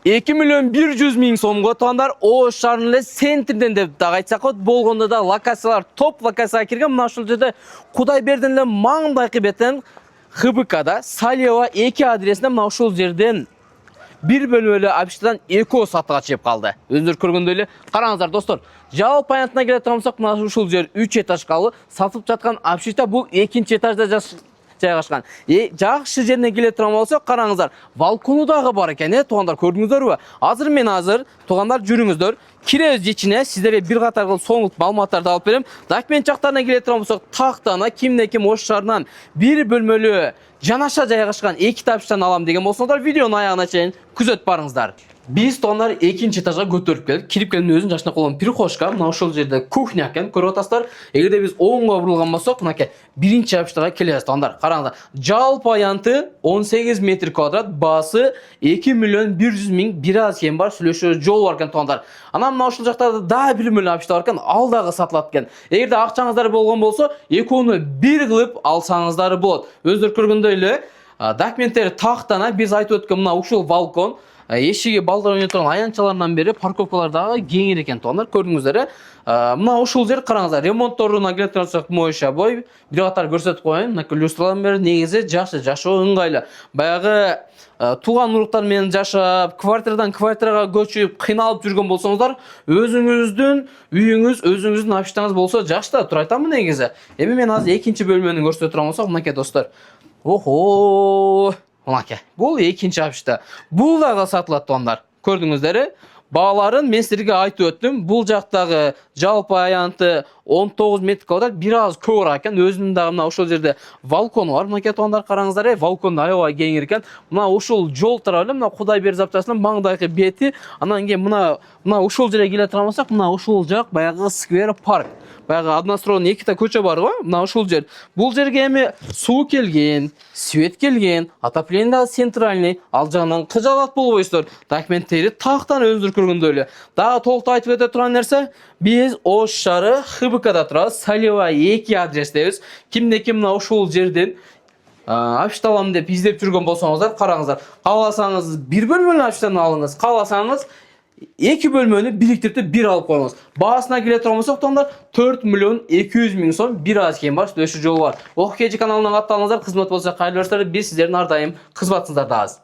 2 миллион 100 миң сомго туугандар Ош шаарынын эле центринен деп дагы айтсак болот. Болгондо да локациялар топ локацияга кирген. Мына ушул жерде Кудайбердин эле маңдайкы бетен ХБКда Салева 2 адресинде мына ушул жерден бир бөлмөлүү общагадан 2 сатыга чыгып калды. Өзүңөр көргөндөй эле караңыздар достор. Жалпы аянтына келе турсак, мына ушул жер 3 этаждагы сатылып жаткан общага бул 2-чи этажда жайгашкан. Жакшы жерине келе турган болсок, караңыздар, балкону дагы бар экен, туугандар, көрдүңүздөрбү? Азыр туугандар жүрүңүздөр. Киребиз ичине, сиздерге бир катар соңулт маалыматтарды алып берем. Документ жактарына келе турган болсок, тактана кимде-ким Ош шаарынан бир бөлмөлүү жанаша жайгашкан 2 тапчтан алам деген болсоңдар, видеонун аягына чейин күзөтүп барыңыздар. Биз туугандар 2-чи этажга көтөрүп келдик. Кирип келгенден өзүнүн жашына койгон прихожка, мына ошол жерде кухня экен, көрүп атасыздар. Эгерде биз оңго бурулган болсок, мынакей 1-чи общага келебиз туугандар. Караңыздар. Жалпы аянты 18 метр квадрат, баасы 2 миллион 100 миң, бир аз кем бар, сүйлөшүү жол бар экен туугандар. Анан мына ошол жактарда дагы бир бөлмөлүү общага бар экен, ал дагы сатылат экен. Эгерде акчаңыздар болгон болсо, экөөнү бир кылып алсаңыздар болот. Өзүңөр көргөндөй эле документтери тактана, биз айтып өткөн мына ушул балкон, эшиги балдар ойной турган аянтчалардан бери парковкалар дагы кеңир экен туугандар, көрдүңүздөр. Мына ушул жер караңыздар, ремонтторуна келе турсак, моюша бой, бир катар көрсөтүп коеюн. Мынакей люстралардан бери негизи жакшы, жашоо ыңгайлуу. Баягы тууган уруктар менен жашап, квартирадан квартирага көчүп, кыйналып жүргөн болсоңуздар, өзүңүздүн үйүңүз, өзүңүздүн общагыңыз болсо жакшы да, тура айтамын негизи. Эми мен азыр 2-чи бөлмөнү көрсөтө турган болсок, мынакей достор. Охо! Мынакей. Бул 2-чи общага. Бул дагы сатылат туугандар. Көрдүңүздөр. Бааларын мен силерге айтып өттүм. Бул жактагы жалпы аянты 19 метр квадрат, бир аз көбүрөөк экен. Өзүнүн дагы мына ошол жерде балкону бар. Мынакей туугандар, караңыздар, балкон аябай кеңир экен. Мына ушул жол тарабы, мына Кудайберди запчастынын маңдайкы бети. Анан кийин мына ушул жерге келе турган болсок, мына ушул жак баягы сквер парк. Баягы одностроенный 2 көчө бар го, мына ушул жер. Бул жерге эми суу келген, свет келген, отопление да центральный, ал жагынан кыжалат болбойсуздар. Документтери тактан өзүңөр көргөндөй эле. Дагы толук айтып өтө турган нерсе, биз Ош шаары ХБКда турабыз, Салева 2 адрестебиз. Кимде-ким мына ушул жерден общага алам деп издеп жүргөн болсоңуздар, караңыздар. Кааласаңыз бир бөлмөлүү общадан алыңыз, кааласаңыз 2 бөлмөнү бириктирип бир алып коюңуз. Баасына келе турган болсок, туугандар 4 миллион 200 миң сом, бир аз кем бар, сүйлөшүү жолу бар. Ок, KG каналына катталыңыздар, кызмат болсо кайрылып, биз сиздердин ар дайым кызматыңыздарда аз.